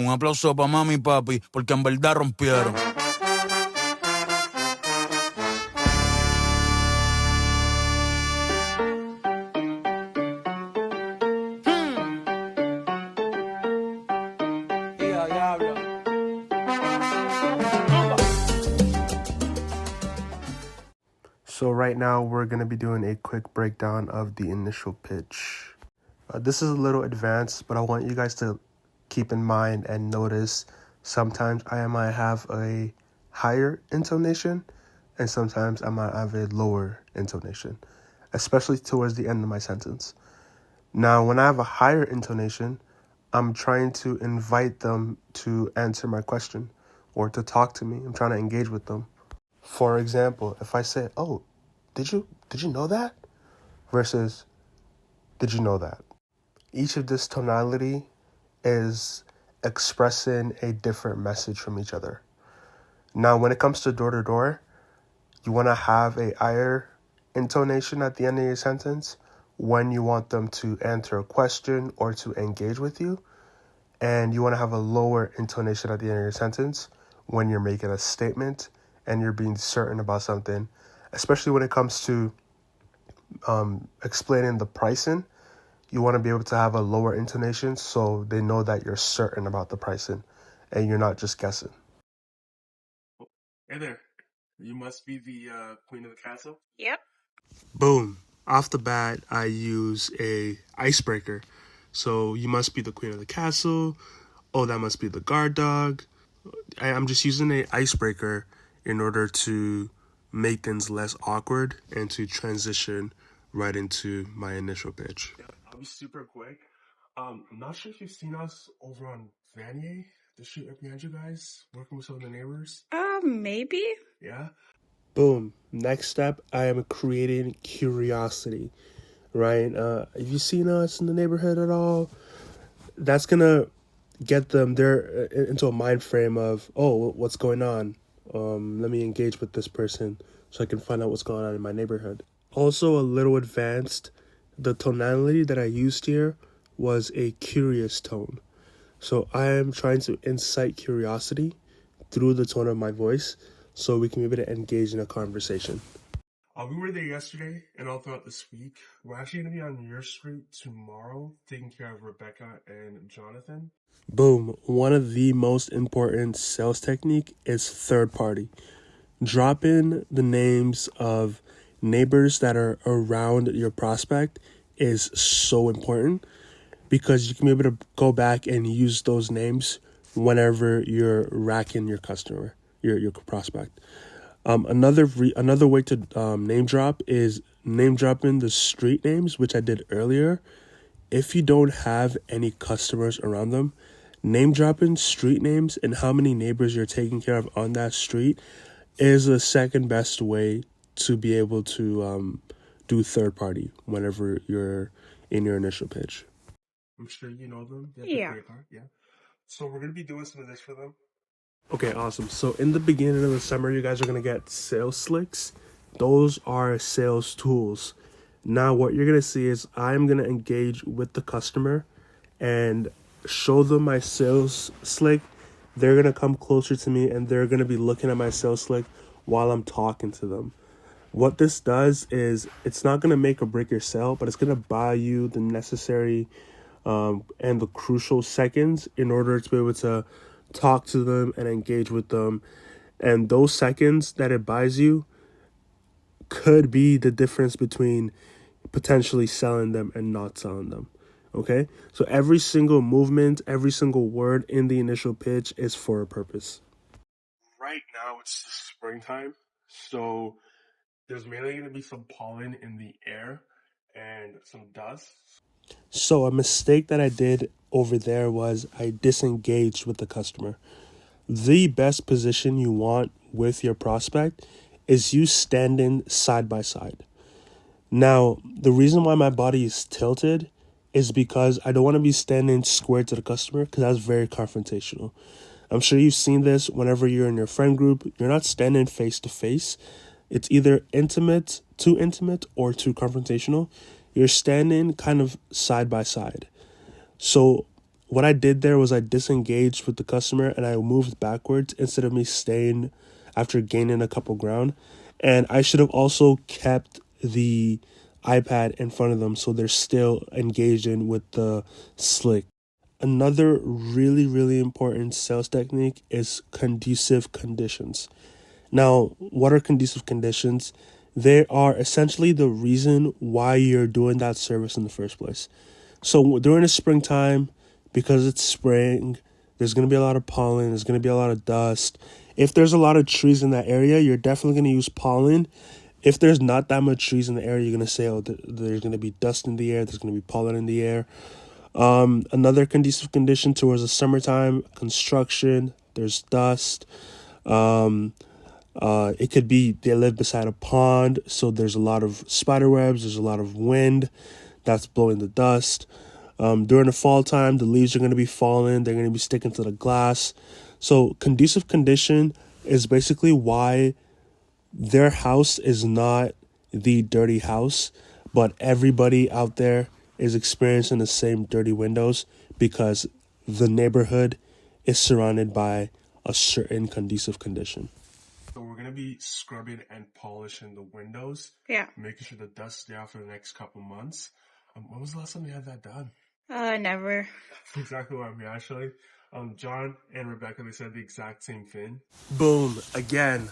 Un aplauso pa' mami y papi, porque en verdad rompieron. So right now we're going to be doing a quick breakdown of the initial pitch. This is a little advanced, but I want you guys to keep in mind and notice sometimes I might have a higher intonation and sometimes I might have a lower intonation, especially towards the end of my sentence. Now, when I have a higher intonation, I'm trying to invite them to answer my question or to talk to me. I'm trying to engage with them. For example, if I say, "Oh, did you know that?" versus "Did you know that?" Each of this tonality is expressing a different message from each other. Now, when it comes to door to door, you want to have a higher intonation at the end of your sentence when you want them to answer a question or to engage with you. And you want to have a lower intonation at the end of your sentence when you're making a statement and you're being certain about something, especially when it comes to explaining the pricing. You want to be able to have a lower intonation so they know that you're certain about the pricing and you're not just guessing. Hey there. You must be the queen of the castle? Yep. Boom. Off the bat, I use a icebreaker. So you must be the queen of the castle. Oh, that must be the guard dog. I'm just using an icebreaker in order to make things less awkward and to transition right into my initial pitch. Yeah, I'll be super quick. I'm not sure if you've seen us over on Vanier, the street right behind you guys, working with some of the neighbors. Maybe. Yeah? Boom. Next step, I am creating curiosity, right? Have you seen us in the neighborhood at all? That's going to get them there into a mind frame of, oh, what's going on? Let me engage with this person so I can find out what's going on in my neighborhood. Also, a little advanced, the tonality that I used here was a curious tone. So I am trying to incite curiosity through the tone of my voice so we can be able to engage in a conversation. We were there yesterday and all throughout this week. We're actually going to be on your street tomorrow taking care of Rebecca and Jonathan. Boom. One of the most important sales technique is third party. Drop in the names of neighbors that are around your prospect is so important because you can be able to go back and use those names whenever you're racking your customer, your prospect. Another way to name drop is name dropping the street names, which I did earlier. If you don't have any customers around them, name dropping street names and how many neighbors you're taking care of on that street is the second best way to be able to do third party whenever you're in your initial pitch. I'm sure you know them. Yeah. Yeah. So we're going to be doing some of this for them. Okay, awesome. So in the beginning of the summer, you guys are going to get sales slicks. Those are sales tools. Now what you're going to see is I'm going to engage with the customer and show them my sales slick. They're going to come closer to me and they're going to be looking at my sales slick while I'm talking to them. What this does is it's not going to make or break your sale, but it's going to buy you the necessary and the crucial seconds in order to be able to talk to them and engage with them. And those seconds that it buys you could be the difference between potentially selling them and not selling them. Okay? So every single movement, every single word in the initial pitch is for a purpose. Right now it's the springtime, so there's mainly going to be some pollen in the air and some dust. So a mistake that I did over there was I disengaged with the customer. The best position you want with your prospect is you standing side by side. Now, the reason why my body is tilted is because I don't want to be standing square to the customer because that's very confrontational. I'm sure you've seen this whenever you're in your friend group. You're not standing face to face. It's either too intimate, or too confrontational. You're standing kind of side by side. So what I did there was I disengaged with the customer and I moved backwards instead of me staying after gaining a couple ground. And I should have also kept the iPad in front of them so they're still engaged in with the slick. Another really, really important sales technique is conducive conditions. Now, what are conducive conditions? They are essentially the reason why you're doing that service in the first place. So during the springtime, because it's spring, there's going to be a lot of pollen, there's going to be a lot of dust. If there's a lot of trees in that area, you're definitely going to use pollen. If there's not that much trees in the area, you're going to say, oh, there's going to be dust in the air, there's going to be pollen in the air. Another conducive condition towards the summertime, construction, there's dust. It could be they live beside a pond, so there's a lot of spider webs, there's a lot of wind that's blowing the dust. During the fall time, the leaves are going to be falling, they're going to be sticking to the glass. So conducive condition is basically why their house is not the dirty house, but everybody out there is experiencing the same dirty windows because the neighborhood is surrounded by a certain conducive condition. So we're gonna be scrubbing and polishing the windows. Yeah. Making sure the dust stay out for the next couple months. When was the last time you had that done? Never. That's exactly what I mean, actually. John and Rebecca, they said the exact same thing. Boom, again,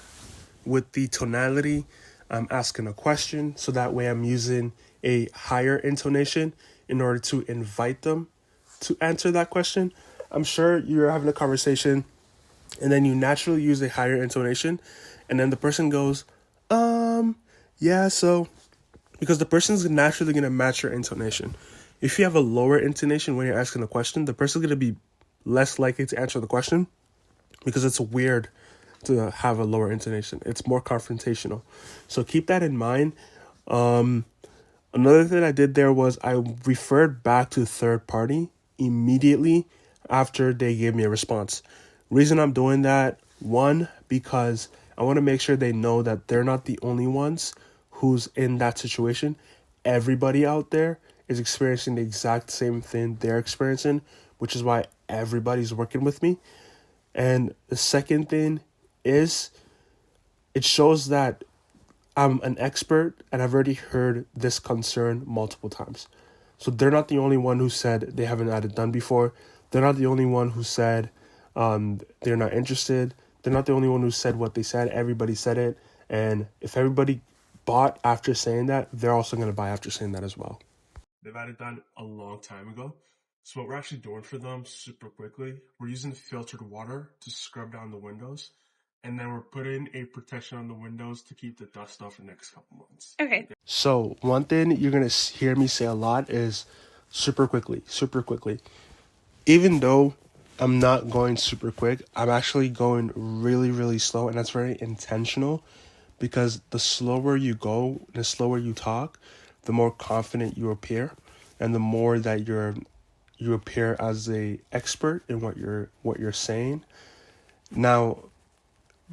with the tonality, I'm asking a question, so that way I'm using a higher intonation in order to invite them to answer that question. I'm sure you're having a conversation and then you naturally use a higher intonation and then the person goes, yeah, so, because the person's naturally going to match your intonation. If you have a lower intonation when you're asking a question, the person's going to be less likely to answer the question because it's weird to have a lower intonation. It's more confrontational. So keep that in mind. Another thing I did there was I referred back to third party immediately after they gave me a response. Reason I'm doing that, one, because I want to make sure they know that they're not the only ones who's in that situation. Everybody out there is experiencing the exact same thing they're experiencing, which is why everybody's working with me. And the second thing is it shows that I'm an expert and I've already heard this concern multiple times. So they're not the only one who said they haven't had it done before. They're not the only one who said they're not interested. They're not the only one who said what they said. Everybody said it. And if everybody bought after saying that, they're also going to buy after saying that as well. They've had it done a long time ago. So what we're actually doing for them super quickly, we're using filtered water to scrub down the windows. And then we're putting a protection on the windows to keep the dust off the next couple months. Okay. So one thing you're going to hear me say a lot is super quickly. Even though I'm not going super quick, I'm actually going really, really slow. And that's very intentional because the slower you go, the slower you talk, the more confident you appear. And the more that you appear as a expert in what you're saying. Now,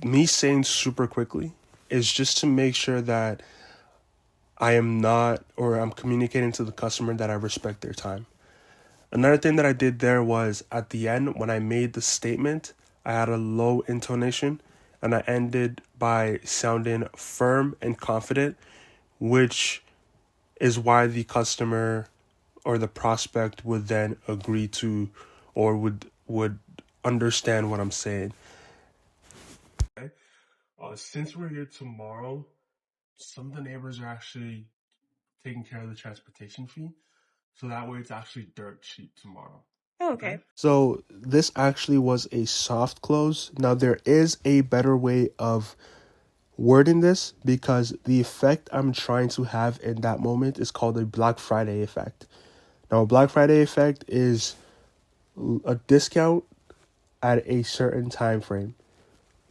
me saying super quickly is just to make sure that I am not, or I'm communicating to the customer that I respect their time. Another thing that I did there was at the end, when I made the statement, I had a low intonation and I ended by sounding firm and confident, which is why the customer or the prospect would then agree to or would understand what I'm saying. Okay. Since we're here tomorrow, some of the neighbors are actually taking care of the transportation fee. So that way it's actually dirt cheap tomorrow. Oh, okay. So this actually was a soft close. Now there is a better way of wording this because the effect I'm trying to have in that moment is called a Black Friday effect. Now a Black Friday effect is a discount at a certain time frame.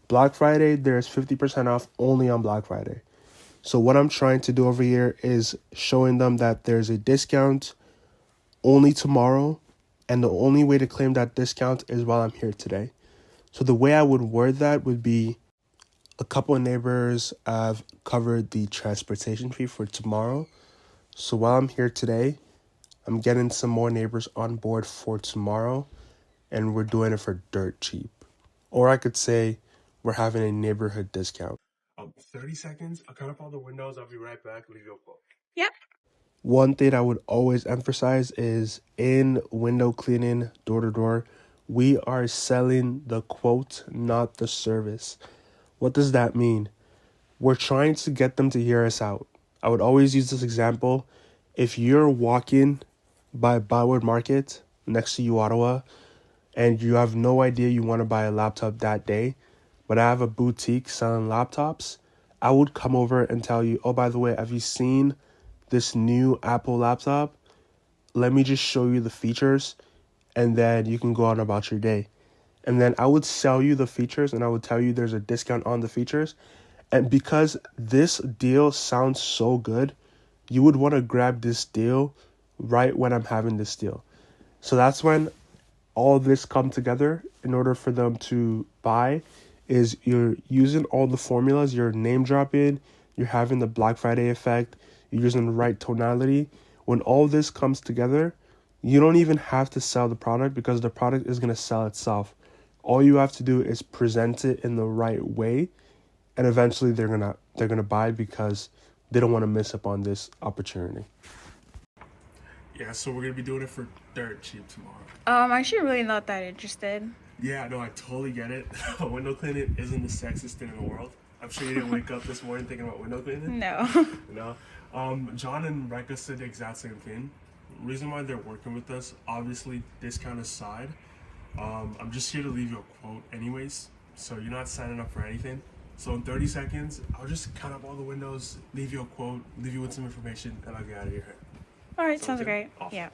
Black Friday, there's 50% off only on Black Friday. So what I'm trying to do over here is showing them that there's a discount only tomorrow, and the only way to claim that discount is while I'm here today. So the way I would word that would be a couple of neighbors have covered the transportation fee for tomorrow. So while I'm here today, I'm getting some more neighbors on board for tomorrow, and we're doing it for dirt cheap. Or I could say we're having a neighborhood discount. 30 seconds. I'll cut up all the windows. I'll be right back. Leave you a quote. Yep. One thing I would always emphasize is in window cleaning, door to door, we are selling the quote, not the service. What does that mean? We're trying to get them to hear us out. I would always use this example. If you're walking by Byward Market next to Ottawa and you have no idea you want to buy a laptop that day, but I have a boutique selling laptops, I would come over and tell you, oh, by the way, have you seen this new Apple laptop? Let me just show you the features, and then you can go on about your day. And then I would sell you the features, and I would tell you there's a discount on the features. And because this deal sounds so good, you would want to grab this deal right when I'm having this deal. So that's when all of this come together in order for them to buy. Is you're using all the formulas, you're name dropping, you're having the Black Friday effect, you're using the right tonality. When all this comes together, you don't even have to sell the product because the product is going to sell itself. All you have to do is present it in the right way, and eventually they're gonna buy because they don't want to miss up on this opportunity. Yeah, so we're gonna be doing it for dirt cheap tomorrow. I'm actually really not that interested. Yeah, no, I totally get it. Window cleaning isn't the sexiest thing in the world. I'm sure you didn't wake up this morning thinking about window cleaning. No. You know, John and Reka said the exact same thing. Reason why they're working with us, obviously discount aside, I'm just here to leave you a quote anyways, so you're not signing up for anything. So in 30 seconds, I'll just cut up all the windows, leave you a quote, leave you with some information, and I'll get out of your hair. All right, Sounds sounds good? great. Awesome. Yeah.